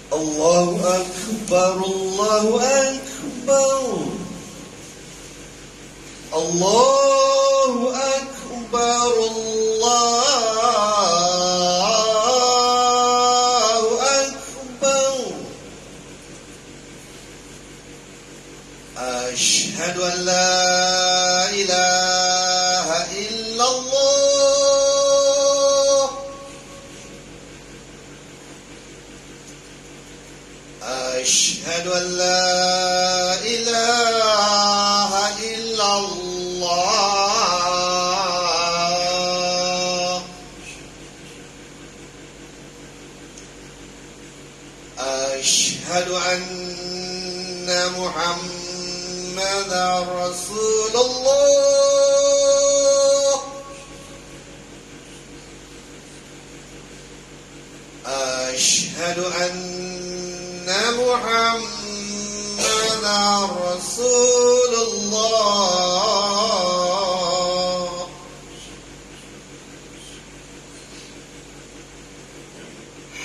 Allahu Akbar, Allahu Akbar, Allahu Akbar, Allahu Akbar. Asyhadu an la ilaha illallah. Asyhadu an la ilaha illallah. Asyhadu anna Muhammadar Rasulullah. Asyhadu anna Muhammadar Rasulullah.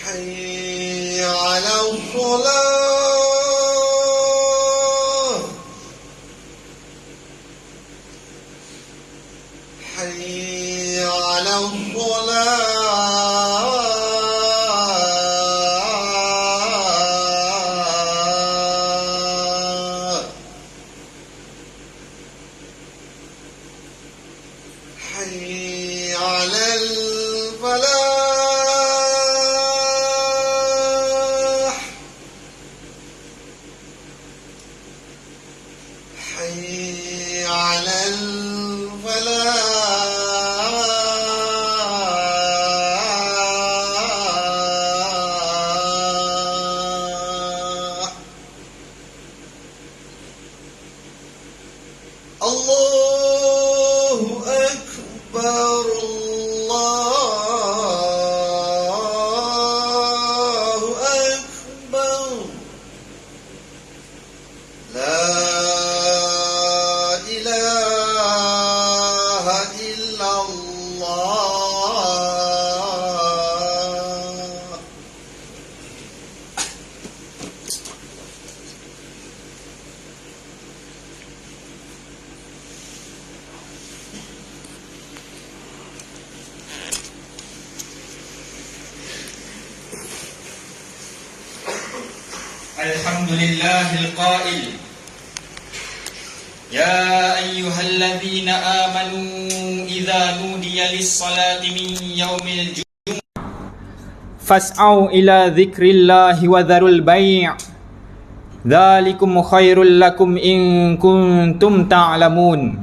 Hayya 'alal shalah. Hayya 'alal shalah. حي على الفلاح. حي على الفلاح. Allahu Akbar, Allahu Akbar. La ilaha illallah. Alhamdulillahil qail Ya ayyuhalladzina amanu idza nudiya lis-salati min yaumil jumu'ah fas'au ila dzikrillahi wa dzarul bai' dzalikum khairul lakum in kuntum ta'lamun.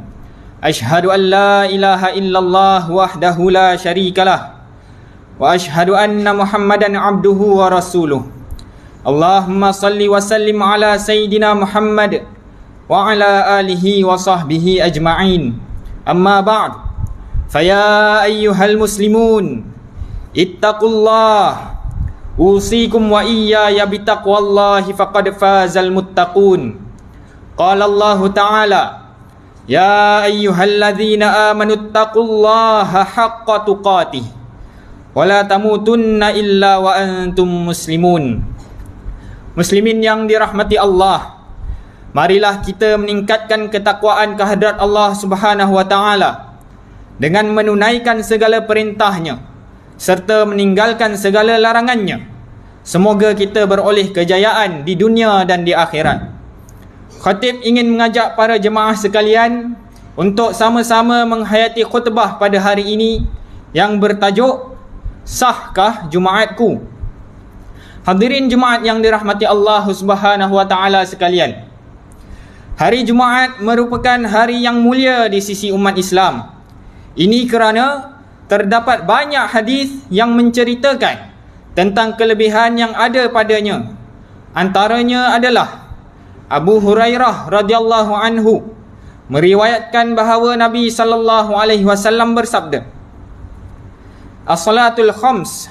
Asyhadu an la ilaha illallah wahdahu la syarikalah wa asyhadu anna Muhammadan abduhu wa rasuluh. Allahumma salli wa sallim ala Sayyidina Muhammad wa ala alihi wa sahbihi ajma'in. Amma ba'd. Faya ayyuhal muslimun, ittaqullah. Usikum wa iyaya bitaqwallahi faqad fazal muttaqun. Qala Allah Ta'ala, Ya ayyuhalladzina amanu ittaqullaha haqqa tuqatih wa la tamutunna illa wa antum muslimun. Muslimin yang dirahmati Allah, marilah kita meningkatkan ketakwaan kehadrat Allah Subhanahu wa Ta'ala dengan menunaikan segala perintahnya serta meninggalkan segala larangannya. Semoga kita beroleh kejayaan di dunia dan di akhirat. Khatib ingin mengajak para jemaah sekalian untuk sama-sama menghayati khutbah pada hari ini yang bertajuk Sahkah Jumaatku? Hadirin Jumaat yang dirahmati Allah Subhanahu wa Ta'ala sekalian, hari Jumaat merupakan hari yang mulia di sisi umat Islam. Ini kerana terdapat banyak hadis yang menceritakan tentang kelebihan yang ada padanya. Antaranya adalah Abu Hurairah radhiyallahu anhu meriwayatkan bahawa Nabi sallallahu alaihi wasallam bersabda, As-salatul khams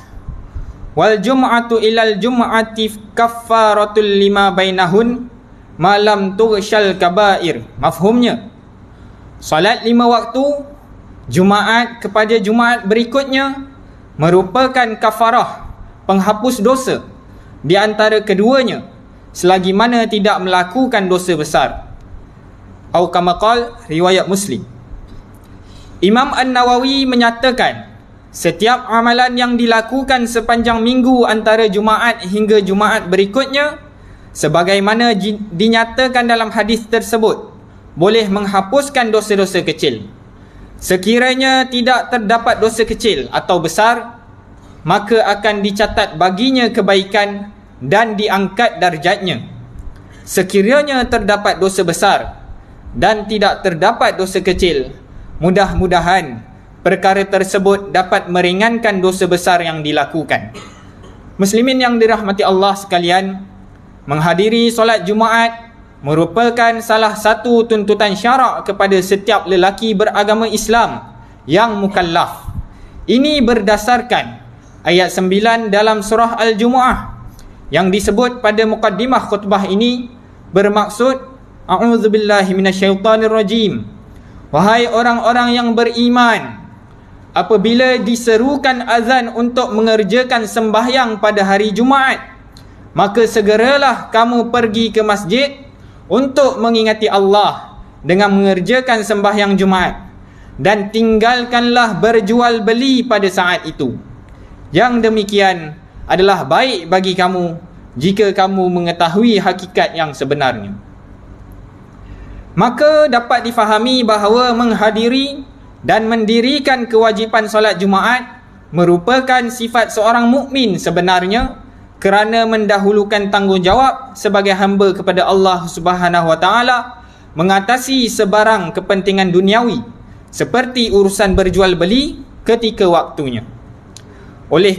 wal jum'atu ilal jum'ati kaffaratul lima bainahun malam tughsyal kabair. Mafhumnya, salat 5 waktu Jumaat kepada Jumaat berikutnya merupakan kafarah, penghapus dosa di antara keduanya selagi mana tidak melakukan dosa besar. Atau kama qala, riwayat Muslim. Imam An-Nawawi menyatakan setiap amalan yang dilakukan sepanjang minggu antara Jumaat hingga Jumaat berikutnya, sebagaimana dinyatakan dalam hadis tersebut, boleh menghapuskan dosa-dosa kecil. Sekiranya tidak terdapat dosa kecil atau besar, maka akan dicatat baginya kebaikan dan diangkat darjatnya. Sekiranya terdapat dosa besar dan tidak terdapat dosa kecil, mudah-mudahan perkara tersebut dapat meringankan dosa besar yang dilakukan. Muslimin yang dirahmati Allah sekalian, menghadiri solat Jumaat merupakan salah satu tuntutan syarak kepada setiap lelaki beragama Islam yang mukallaf. Ini berdasarkan ayat 9 dalam surah Al-Jumu'ah yang disebut pada mukaddimah khutbah ini, bermaksud a'udzubillahi minasyaitanirrajim. Wahai orang-orang yang beriman, apabila diserukan azan untuk mengerjakan sembahyang pada hari Jumaat, maka segeralah kamu pergi ke masjid untuk mengingati Allah dengan mengerjakan sembahyang Jumaat, dan tinggalkanlah berjual beli pada saat itu. Yang demikian adalah baik bagi kamu jika kamu mengetahui hakikat yang sebenarnya. Maka dapat difahami bahawa menghadiri dan mendirikan kewajipan solat Jumaat merupakan sifat seorang mukmin sebenarnya, kerana mendahulukan tanggungjawab sebagai hamba kepada Allah Subhanahu Wa Taala mengatasi sebarang kepentingan duniawi seperti urusan berjual beli ketika waktunya. Oleh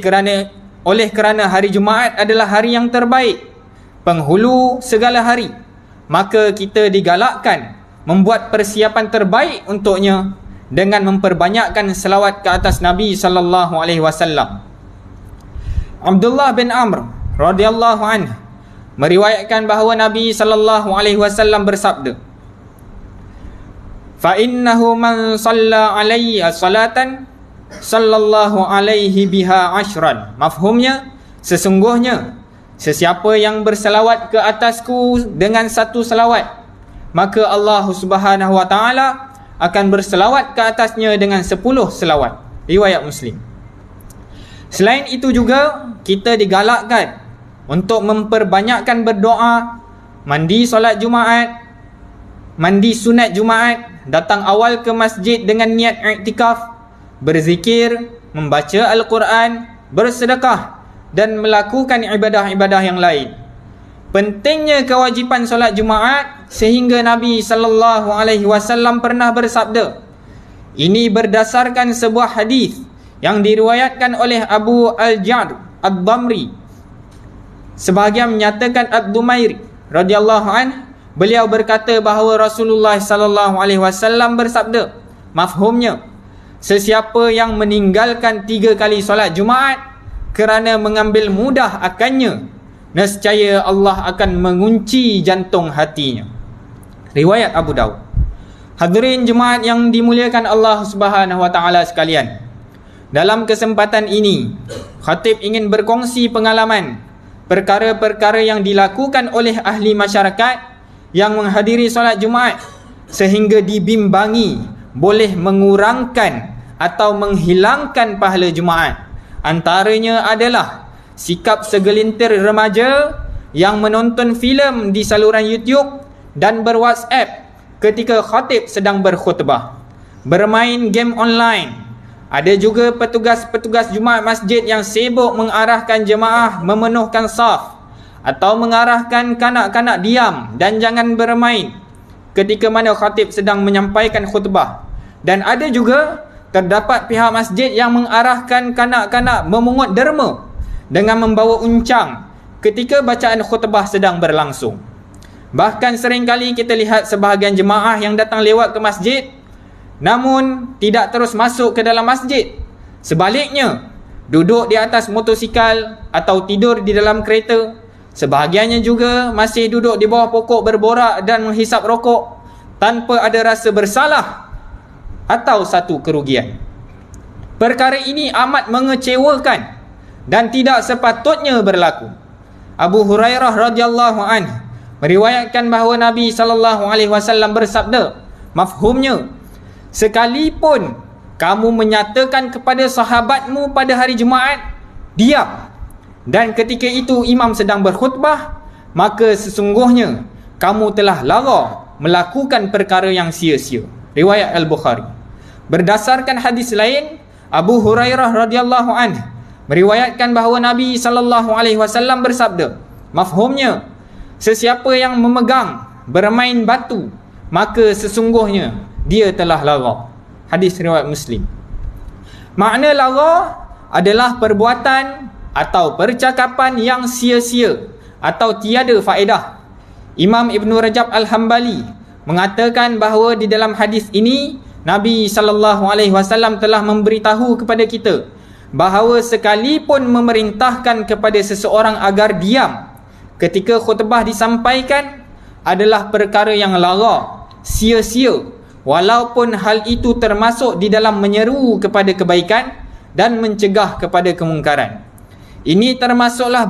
kerana hari Jumaat adalah hari yang terbaik, penghulu segala hari, maka kita digalakkan membuat persiapan terbaik untuknya dengan memperbanyakkan selawat ke atas Nabi sallallahu alaihi wasallam. Abdullah bin Amr radhiyallahu anhu meriwayatkan bahawa Nabi sallallahu alaihi wasallam bersabda, "Fa innahu man shalla alayya salatan sallallahu alaihi biha ashran." Mafhumnya, sesungguhnya sesiapa yang berselawat ke atasku dengan satu selawat, maka Allah Subhanahu wa taala akan berselawat ke atasnya dengan 10 selawat. Riwayat Muslim. Selain itu juga, kita digalakkan untuk memperbanyakkan berdoa, mandi solat Jumaat, mandi sunat Jumaat, datang awal ke masjid dengan niat iktikaf, berzikir, membaca Al-Quran, bersedekah dan melakukan ibadah-ibadah yang lain. Pentingnya kewajipan solat Jumaat sehingga Nabi sallallahu alaihi wasallam pernah bersabda. Ini berdasarkan sebuah hadis yang diriwayatkan oleh Abu Al-Ja'd Ad-Damri. Sebahagian menyatakan Ad-Dumairi radhiyallahu anhu, beliau berkata bahawa Rasulullah sallallahu alaihi wasallam bersabda, mafhumnya, sesiapa yang meninggalkan 3 kali solat Jumaat kerana mengambil mudah akannya, nescaya Allah akan mengunci jantung hatinya. Riwayat Abu Daud. Hadirin jemaat yang dimuliakan Allah Subhanahu wa taala sekalian, dalam kesempatan ini khatib ingin berkongsi pengalaman perkara-perkara yang dilakukan oleh ahli masyarakat yang menghadiri solat Jumaat sehingga dibimbangi boleh mengurangkan atau menghilangkan pahala Jumaat. Antaranya adalah sikap segelintir remaja yang menonton filem di saluran YouTube dan ber-WhatsApp ketika khatib sedang berkhutbah, bermain game online. Ada juga petugas-petugas Jumaat masjid yang sibuk mengarahkan jemaah memenuhkan saf atau mengarahkan kanak-kanak diam dan jangan bermain ketika mana khatib sedang menyampaikan khutbah. Dan ada juga terdapat pihak masjid yang mengarahkan kanak-kanak memungut derma dengan membawa uncang ketika bacaan khutbah sedang berlangsung. Bahkan seringkali kita lihat sebahagian jemaah yang datang lewat ke masjid namun tidak terus masuk ke dalam masjid. Sebaliknya, duduk di atas motosikal atau tidur di dalam kereta. Sebahagiannya juga masih duduk di bawah pokok berborak dan menghisap rokok tanpa ada rasa bersalah atau satu kerugian. Perkara ini amat mengecewakan dan tidak sepatutnya berlaku. Abu Hurairah radhiyallahu anhu meriwayatkan bahawa Nabi sallallahu alaihi wasallam bersabda, mafhumnya, sekalipun kamu menyatakan kepada sahabatmu pada hari Jumaat, diam, dan ketika itu imam sedang berkhutbah, maka sesungguhnya kamu telah lara melakukan perkara yang sia-sia. Riwayat Al-Bukhari. Berdasarkan hadis lain, Abu Hurairah radhiyallahu anhu meriwayatkan bahawa Nabi sallallahu alaihi wasallam bersabda, mafhumnya, sesiapa yang memegang bermain batu, maka sesungguhnya dia telah lara. Hadis riwayat Muslim. Makna lara adalah perbuatan atau percakapan yang sia-sia atau tiada faedah. Imam Ibn Rajab Al-Hambali mengatakan bahawa di dalam hadis ini Nabi sallallahu alaihi wasallam telah memberitahu kepada kita bahawa sekalipun memerintahkan kepada seseorang agar diam ketika khutbah disampaikan adalah perkara yang lara, sia-sia, walaupun hal itu termasuk di dalam menyeru kepada kebaikan dan mencegah kepada kemungkaran. Ini termasuklah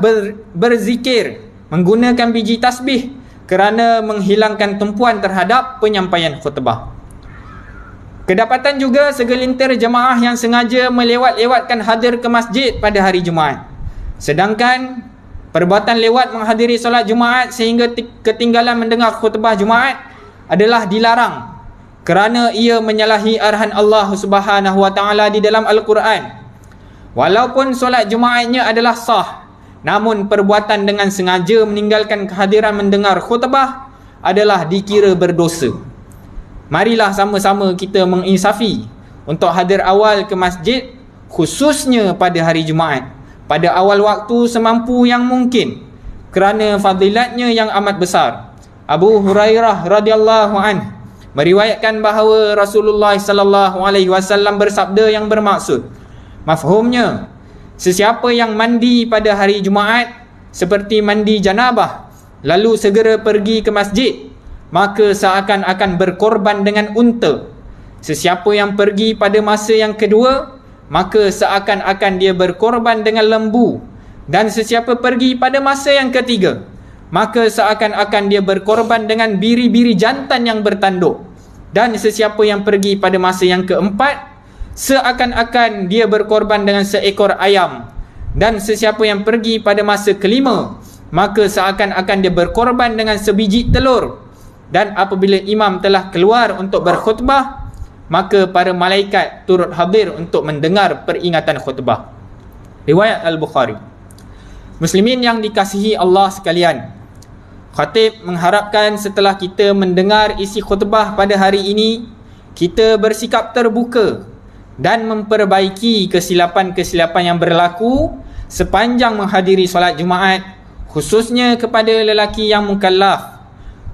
berzikir menggunakan biji tasbih kerana menghilangkan tumpuan terhadap penyampaian khutbah. Kedapatan juga segelintir jemaah yang sengaja melewat-lewatkan hadir ke masjid pada hari Jumaat. Sedangkan perbuatan lewat menghadiri solat Jumaat sehingga ketinggalan mendengar khutbah Jumaat adalah dilarang kerana ia menyalahi arahan Allah Subhanahu wa taala di dalam Al-Quran. Walaupun solat Jumaatnya adalah sah, namun perbuatan dengan sengaja meninggalkan kehadiran mendengar khutbah adalah dikira berdosa. Marilah sama-sama kita menginsafi untuk hadir awal ke masjid, khususnya pada hari Jumaat, pada awal waktu semampu yang mungkin, kerana fadilatnya yang amat besar. Abu Hurairah radhiyallahu anhu meriwayatkan bahawa Rasulullah sallallahu alaihi wasallam bersabda yang bermaksud, mafhumnya, sesiapa yang mandi pada hari Jumaat seperti mandi janabah lalu segera pergi ke masjid, maka seakan-akan berkorban dengan unta. Sesiapa yang pergi pada masa yang kedua, maka seakan-akan dia berkorban dengan lembu. Dan sesiapa pergi pada masa yang ketiga, maka seakan-akan dia berkorban dengan biri-biri jantan yang bertanduk. Dan sesiapa yang pergi pada masa yang keempat, seakan-akan dia berkorban dengan seekor ayam. Dan sesiapa yang pergi pada masa kelima, maka seakan-akan dia berkorban dengan sebiji telur. Dan apabila imam telah keluar untuk berkhutbah, maka para malaikat turut hadir untuk mendengar peringatan khutbah. Riwayat Al-Bukhari. Muslimin yang dikasihi Allah sekalian, khatib mengharapkan setelah kita mendengar isi khutbah pada hari ini, kita bersikap terbuka dan memperbaiki kesilapan-kesilapan yang berlaku sepanjang menghadiri solat Jumaat, khususnya kepada lelaki yang mukallaf.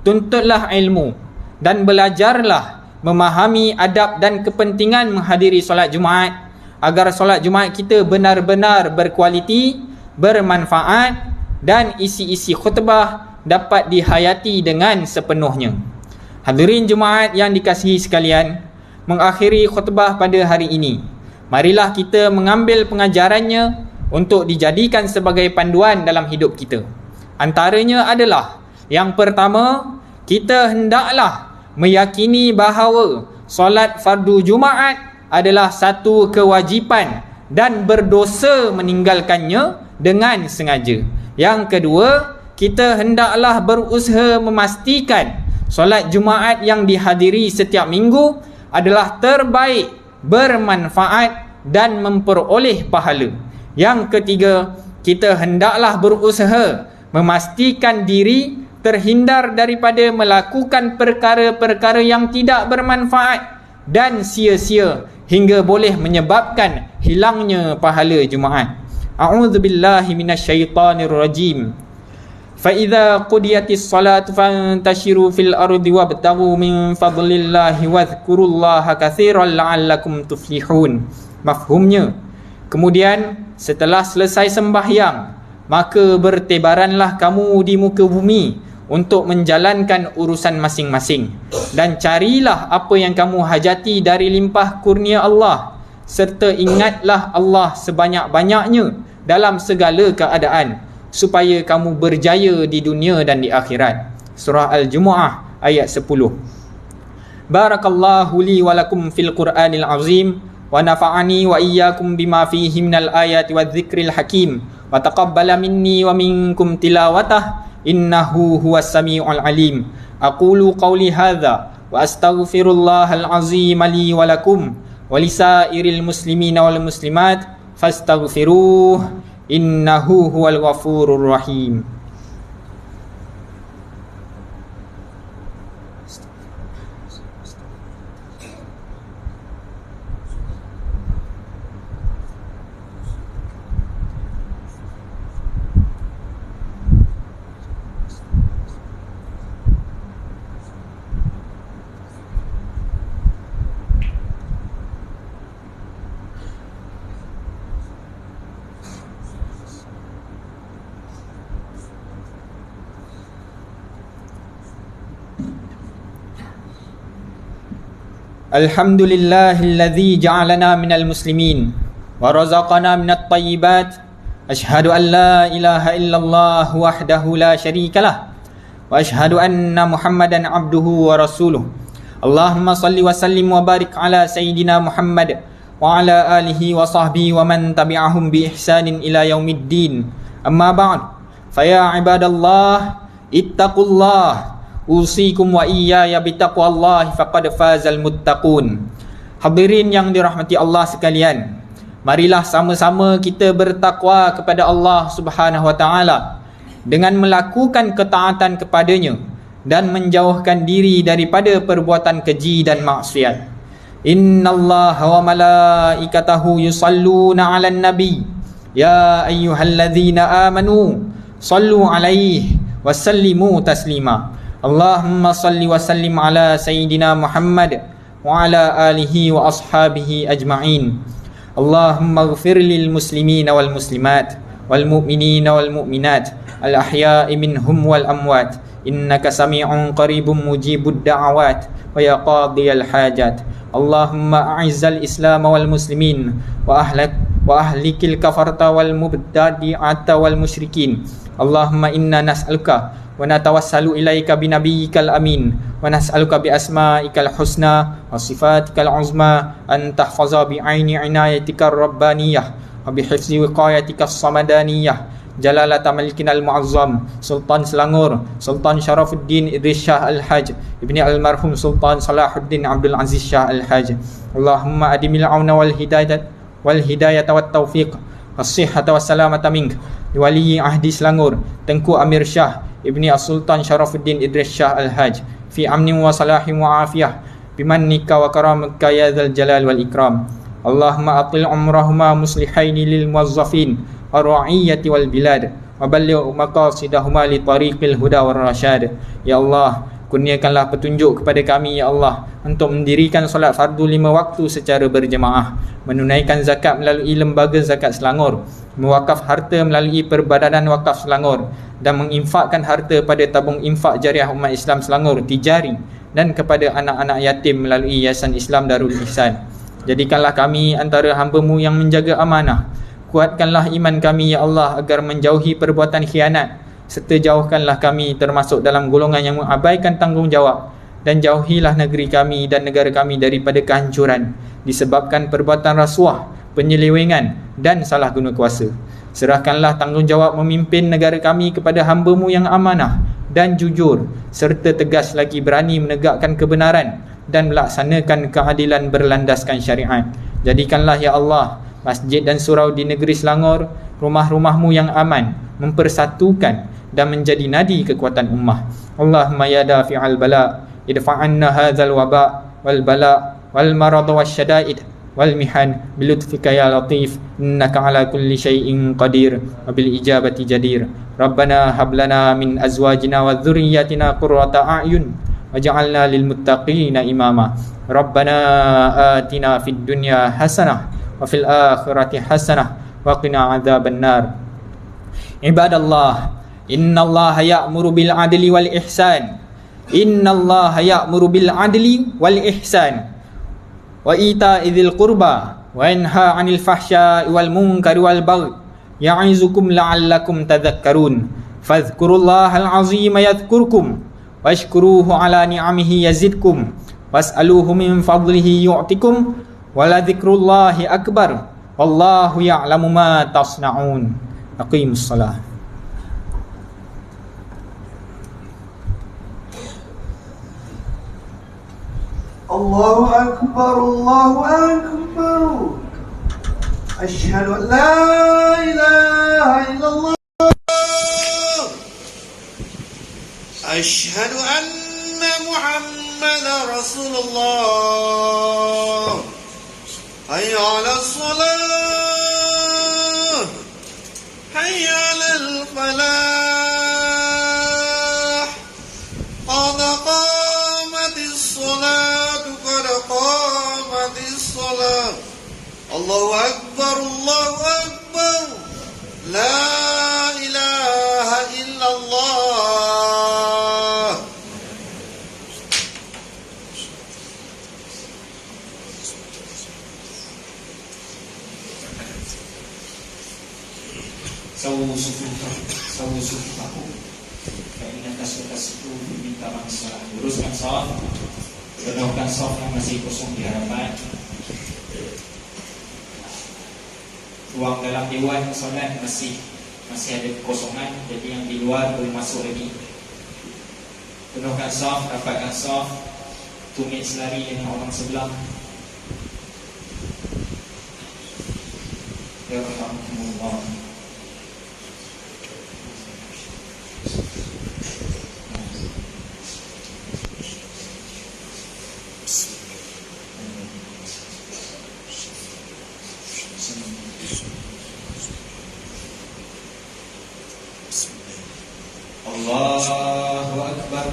Tuntutlah ilmu dan belajarlah memahami adab dan kepentingan menghadiri solat Jumaat agar solat Jumaat kita benar-benar berkualiti, bermanfaat dan isi-isi khutbah dapat dihayati dengan sepenuhnya. Hadirin Jumaat yang dikasihi sekalian, mengakhiri khutbah pada hari ini, marilah kita mengambil pengajarannya untuk dijadikan sebagai panduan dalam hidup kita. Antaranya adalah, yang pertama, kita hendaklah meyakini bahawa solat fardu Jumaat adalah satu kewajipan dan berdosa meninggalkannya dengan sengaja. Yang kedua, kita hendaklah berusaha memastikan solat Jumaat yang dihadiri setiap minggu adalah terbaik, bermanfaat dan memperoleh pahala. Yang ketiga, kita hendaklah berusaha memastikan diri terhindar daripada melakukan perkara-perkara yang tidak bermanfaat dan sia-sia hingga boleh menyebabkan hilangnya pahala Jumaat. A'udzubillahi minasyaitanir rajim. Fa idza qudiyatis salatu fantashiru fil ardi wabtaghu min fadlillahi wadhkurullaha katsiran la'allakum tuflihun. Mafhumnya, kemudian setelah selesai sembahyang, maka bertebaranlah kamu di muka bumi untuk menjalankan urusan masing-masing, dan carilah apa yang kamu hajati dari limpah kurnia Allah, serta ingatlah Allah sebanyak-banyaknya dalam segala keadaan. supaya kamu berjaya di dunia dan di akhirat. Surah Al-Jumu'ah ayat 10. Barakallahu li wa lakum fil Qur'anil azim wa nafa'ani wa iyyakum bima fihi minal ayati wadh-dhikril hakim wa taqabbala minni wa minkum tilawatah innahu huwas samiul alim. Aqulu qawli hadza wa astaghfirullahal azim li wa lakum wa lisairil muslimina wal muslimat fastaghfiruh innahu huwal ghafurur rahim. Alhamdulillahilladzi ja'alana minal muslimin wa razaqana minat thayyibat. Ashhadu an la ilaha illallah wahdahu la syarikalah wa ashhadu anna Muhammadan abduhu wa rasuluh. Allahumma salli wa sallim wa barik ala sayyidina Muhammad wa ala alihi wa sahbihi wa man tabi'ahum bi ihsanin ila yaumiddin. Amma ba'd. Faya ibadallah ittaqullah usikum wa iyaya bitaqwallahi faqad fazal muttaqun. Hadirin yang dirahmati Allah sekalian, marilah sama-sama kita bertakwa kepada Allah Subhanahu wa taala dengan melakukan ketaatan kepadanya dan menjauhkan diri daripada perbuatan keji dan maksiat. Innallaha wa malaikatahu yusalluna 'alan nabi ya ayyuhalladzina amanu sallu 'alaihi wa sallimu taslima. Allahumma salli wa sallim ala sayyidina Muhammad wa ala alihi wa ashabihi ajma'in. Allahumma ighfir lil muslimina wal muslimat wal mu'minina wal mu'minat al ahya'i minhum wal amwat innaka sami'un qaribun mujibud da'awat wa ya qadiyal hajat. Allahumma a'izzal islam wal muslimin wa ahlikil kafarta wal mubtadi'ata wal musyrikin. Allahumma inna nas'aluka wa natawassalu ilaika binabiyyikal amin wa nas'aluka bi asma'ikal husna wa sifatikal uzma an tahfaza bi aini inayatikar rabbaniyah wa bi hifzi wiqayatikas samadaniyah jalalata malikinal mu'azzam Sultan Selangor Sultan Sharafuddin Idris Shah Al-Haj ibni almarhum Sultan Salahuddin Abdul Aziz Shah Al-Haj. Allahumma adimil auna wal hidayata wat taufiq as-sihhata was salamata mink wali ahdi Selangor Tengku Amir Shah ibni As-Sultan Sharafuddin Idris Shah Al-Haj fi amnin wa salahin wa afiyah bimannika wa karamika ya dzal jalal wal ikram. Allahumma atil umrahuma muslihaini lil muwazzafin ar-ra'iyyati wal bilad wa balligh maqasidahuma li tariqil huda war rasyad. Ya Allah, kurniakanlah petunjuk kepada kami ya Allah untuk mendirikan solat fardu 5 waktu secara berjemaah, menunaikan zakat melalui lembaga zakat Selangor, mewakaf harta melalui Perbadanan Wakaf Selangor dan menginfakkan harta pada tabung infak jariah umat Islam Selangor Tijari dan kepada anak-anak yatim melalui Yayasan Islam Darul Ihsan. Jadikanlah kami antara hamba-Mu yang menjaga amanah. Kuatkanlah iman kami ya Allah agar menjauhi perbuatan khianat, serta jauhkanlah kami termasuk dalam golongan yang mengabaikan tanggungjawab, dan jauhilah negeri kami dan negara kami daripada kehancuran disebabkan perbuatan rasuah, penyelewengan dan salah guna kuasa. Serahkanlah tanggungjawab memimpin negara kami kepada hamba-Mu yang amanah dan jujur, serta tegas lagi berani menegakkan kebenaran dan melaksanakan keadilan berlandaskan syariat. Jadikanlah ya Allah masjid dan surau di negeri Selangor rumah-rumah-Mu yang aman, mempersatukan dan menjadi nadi kekuatan ummah. Allahumma ya dafi'al bala idfa'anna hadzal waba wal bala wal marad wasyada'id wal mihan bilutfika ya latif innaka ala kulli syai'in qadir wa bil ijabati jadir. Rabbana hab lana min azwajina wa dhurriyyatina qurrata a'yun waj'alna lil muttaqina imama. Rabbana atina fid dunya hasanah wa fil akhirati hasanah wa qina adzaban nar. Ibadallah, innallaha ya'muru bil adli wal ihsan. Innallaha ya'muru bil adli wal ihsan wa ita'i dzil qurba wa yanha 'anil fahsya'i wal munkari wal baghi ya'izukum la'allakum tadhakkarun. Fadhkurullahal azima yadhkurkum washkuruhu ala ni'amihi yazidkum was'aluhu min fadlihi yu'tikum waladhikrullahi akbar wallahu ya'lamu ma tasna'un. Aqimus salah. Allahu Akbar, Allahu Akbar. Asyhadu an la ilaha illallah. Asyhadu anna Muhammadar Rasulullah. Hayya 'alas shalah. Hayya 'alal falah. Qad qamatis shalah. Qad qamatis shalah. Allahu Akbar, Allahu Akbar. La ilaha illallah. Sawu sufufahu fa inna tasfiqu minta masalah. Luruskan shaf, penuhkan shaf yang masih kosong di hadapan. Ruang dalam dewan solat masih ada kekosongan, jadi yang di luar boleh masuk lagi. Penuhkan shaf, rapatkan shaf, tumit selari dengan orang sebelah. Ya rahmatullah. Allahu Akbar.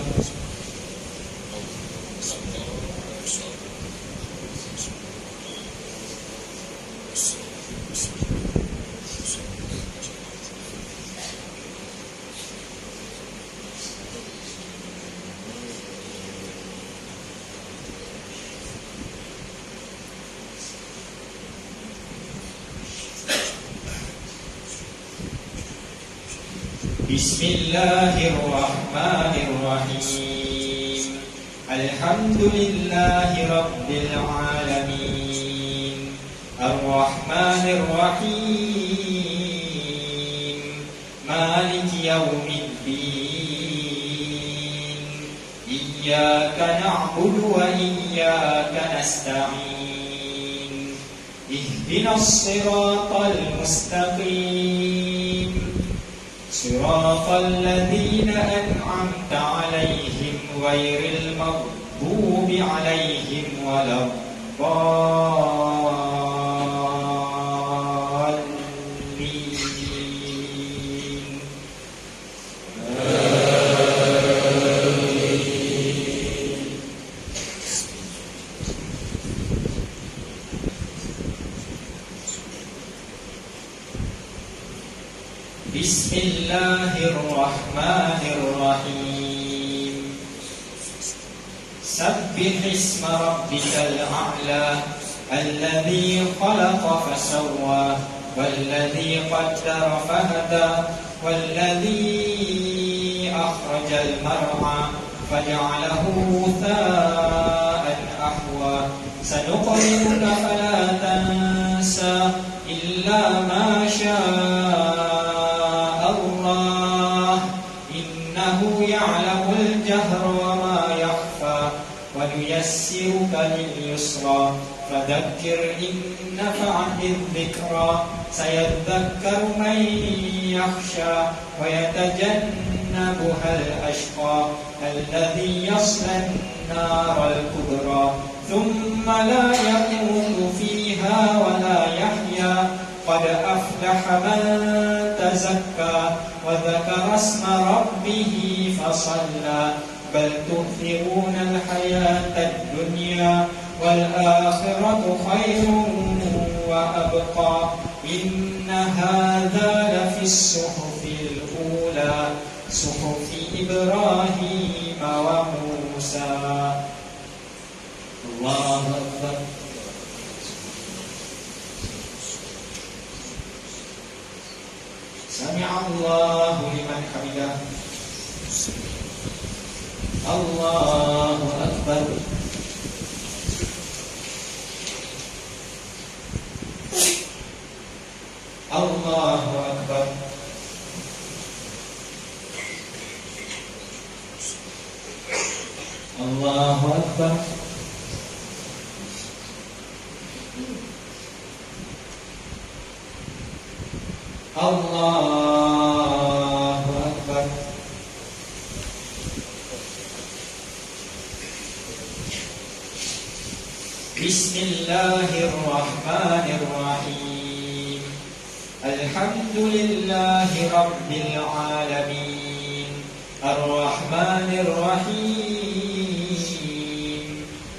Bismillahirrahmanirrahim. Alhamdulillahi rabbil alamin. Ar-Rahmanir-Rahim. Maliki yaumiddin. Iyyaka na'budu wa iyyaka nasta'in. Ihdinas siratal mustaqim. Siratal ladzina an'amta 'alaihim ghairil maghdubi 'alaihim waladdallin. Bismillahirrahmanirrahim. Sabbih isma rabbikal a'la alladzi khalaqa fasawwa walladzi qaddara fahada walladzi akhrajal mar'a faj'alahu ghutha'an ahwa. Sanuqri'uka fala tansa illa ma syaa ya'lamul jahra wa ma yakhfa wa nuyassiruka lil yusra fadhakkir in nafa'ati dhikra sayadhakkaru man yakhsha wa yatajannabuha al-ashqa alladhi yasla an-nar al-kubra thumma la yamutu fiha wa la yahya qad aflaha man tazakka wa dhakara isma rabbih fasalla bal tu'thiruna al-hayata ad-dunya wal akhiratu khairun wa abqa inna hadha lafi as-suhufil ula suhufi Ibrahim wa Musa. Allahu Akbar. Allahu liman hamidah. Allahu akbar. Allahu akbar. Allahu akbar. Allahu akbar. Bismillahirrahmanirrahim. Alhamdulillahi rabbil alamin. Ar-Rahmanir Rahim.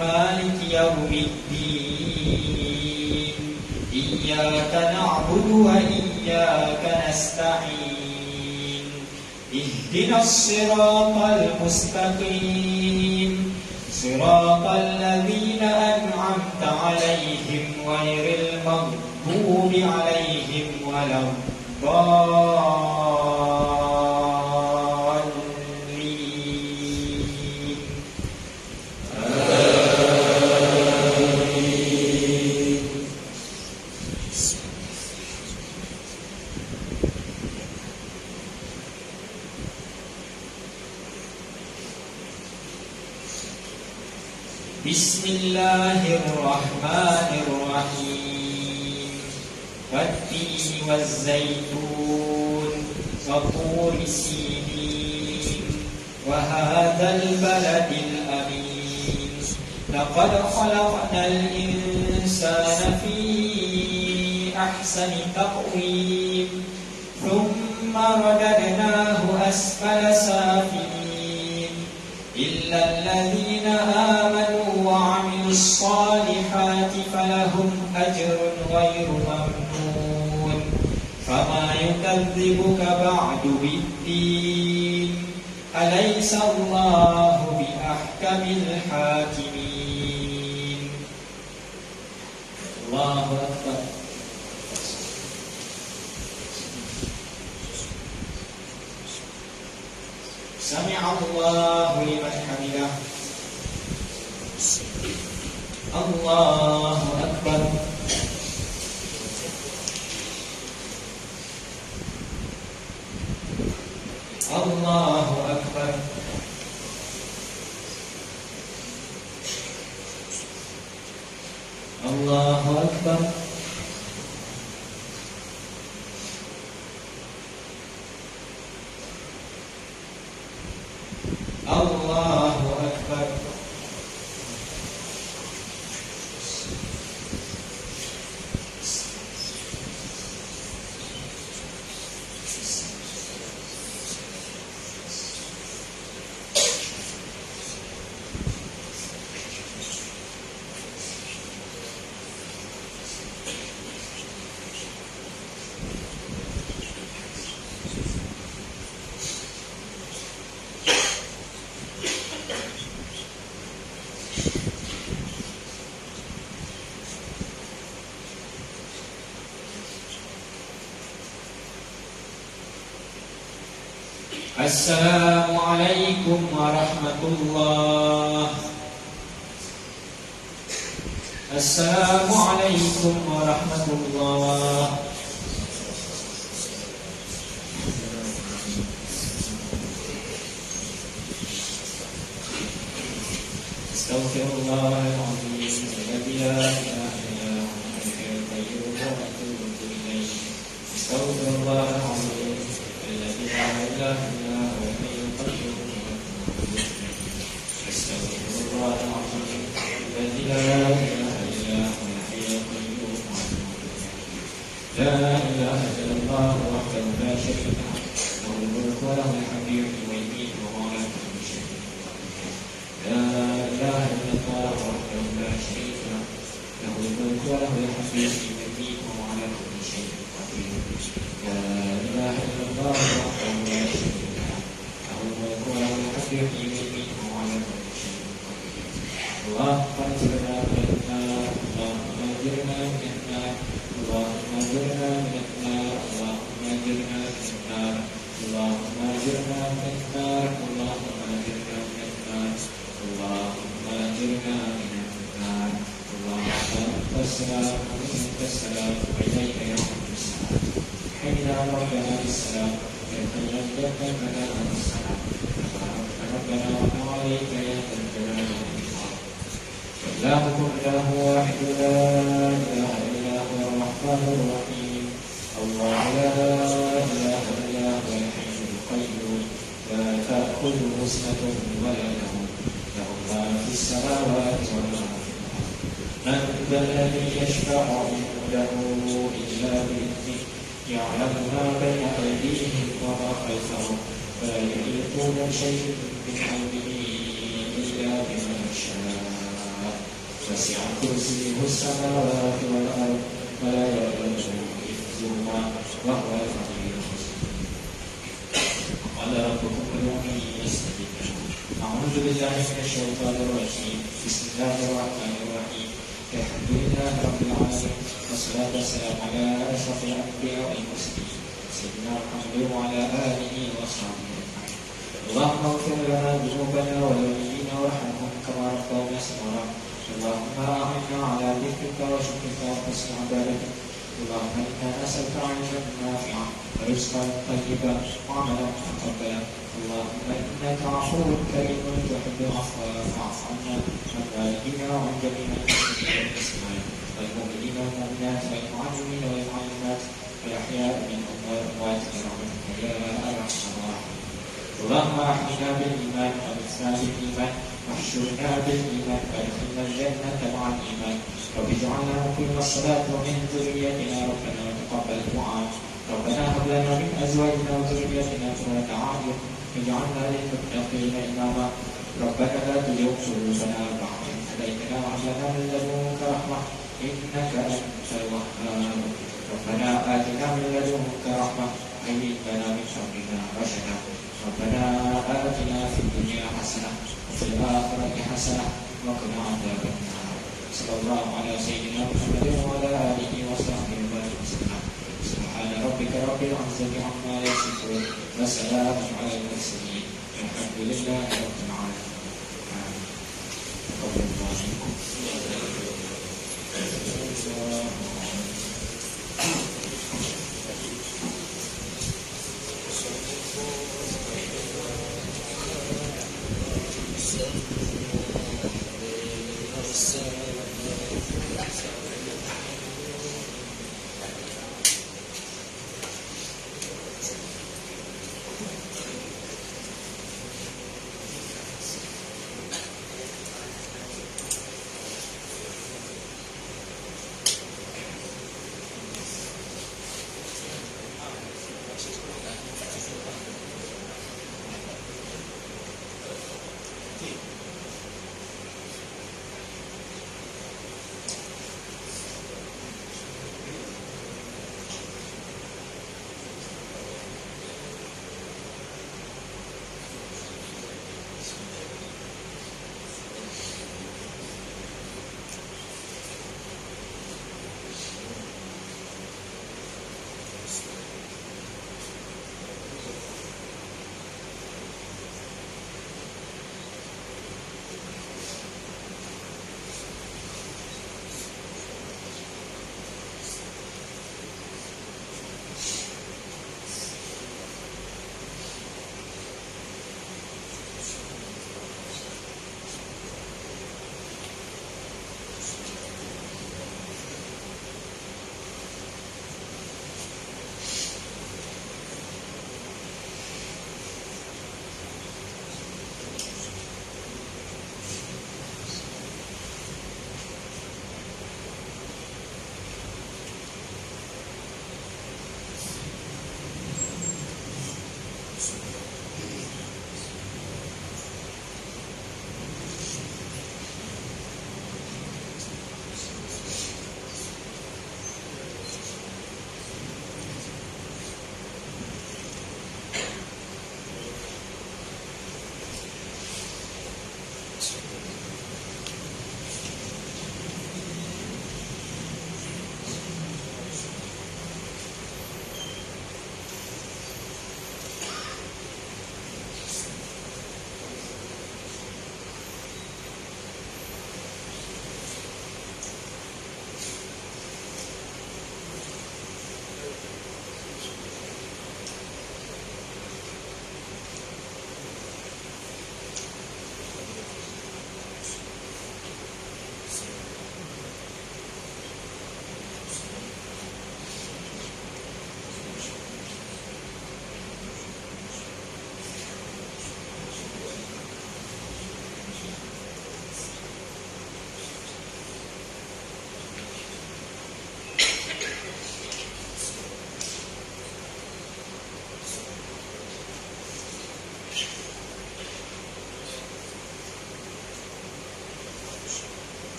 Maliki yaumiddin. Iyyaka na'budu wa iyyaka nasta'in. Ihdinas siratal mustaqim. Siratal ladzina an'amta 'alaihim ghairil maghdubi 'alaihim waladdallin. Bismillahirrahmanirrahim. Wat-tini waz-zaitun wa turi sinin wa hadzal baladil amin. Laqad khalaqnal insana fi ahsani taqwim. Thumma radadnahu asfala safilin. Illa alladhina amanu wa 'amilus solihati falahum ajrun ghairu mamnun. Fama yukadzibuka ba'du bid-din. Alaysa Allahu bi ahkamil hakimin. Allahu akbar. Sami'a Allahu liman hamidah. Allahu akbar. Allahu akbar. Allahu akbar. Allahu akbar. Assalamualaikum warahmatullahi. Assalamualaikum warahmatullahi. Astaghfirullahaladzim. La ilaha illallah. Astaghfirullahaladzim. La ilaha illallah. لا إله إلا الله وحده لا شريك له له الملك وله الحمد يحيي ويميت وهو على كل شيء قدير. لا إله إلا الله وحده لا شريك له له الملك وله الحمد يحيي ويميت وهو على كل شيء قدير. لا إله إلا الله وحده لا شريك له له الملك وله الحمد يحيي ويميت وهو على كل شيء قدير. اللهم اجرنا من النار. اللهم اجرنا من النار. اللهم اجرنا من النار. اللهم اجرنا من النار. من النار اللهم أجرنا من النار اللهم أجرنا من النار اللهم أنت السلام ومنك السلام وإليك يرجع السلام حينا ربنا بالسلام ادخلنا الجنة فلا السلام ربنا وعليك يا ذا الجلال والإكرام إلهكم إله واحد لا إله إلا هو الرحمن الرحيم الله لا إله إلا هو الحي القيوم لا تأخذه سنة ولا نوم له ما في السماوات وما في الأرض من ذا الذي يشفع عنده إلا بإذنه يعلم ما بين أيديهم وما خلفهم ولا يحيطون بشيء من علمه إلا بما شاء وسع كرسيه السماوات والأرض ولا يؤوده حفظهما وهو العلي العظيم قال ربكم ادعوني استجب لكم أعوذ بالله من الشيطان الرجيم بسم الله الرحمن الرحيم الحمد لله رب العالمين والصلاة والسلام على أشرف الأنبياء والمرسلين سيدنا محمد وعلى آله وصحبه أجمعين اللهم اغفر لنا ذنوبنا والمؤمنين وارحمهم كما ربونا صغارا اللهم أعنا على ذكرك وشكرك وحسن عبادتك اللهم إنا نسألك علما نافعا ورزقا طيبا وعملا متقبلا اللهم إنك عفو كريم تحب العفو فاعف عنا عن والدينا وعن جميع المسلمين والمسلمات والمؤمنين والمؤمنات والمعلمين والمعلمات والأحياء منهم والأموات برحمتك يا أرحم الراحمين اللهم أحينا بالإيمان وأمتنا بالإيمان واحشرنا بالإيمان وادخلنا الجنة مع الإيمان رب اجعلنا مقيم الصلاة ومن ذريتنا ربنا وتقبل دعاء ربنا هب لنا من أزواجنا وذريتنا قرة أعين واجعلنا للمتقين إماما ربنا لا تزغ قلوبنا بعد إذ هديتنا وهب لنا من لدنك رحمة إنك أنت الوهاب ربنا آتنا من لدنك رحمة هيئ لنا من أمرنا رشدا ربنا آتنا في الدنيا حسنة وفي الآخرة حسنة وقنا عذاب النار صلى الله على سيدنا محمد وعلى آله وصحبه وسلم سبحان ربك رب العزة عما يصفون وسلام على المرسلين الحمد لله رب العالمين تقبل الله منكم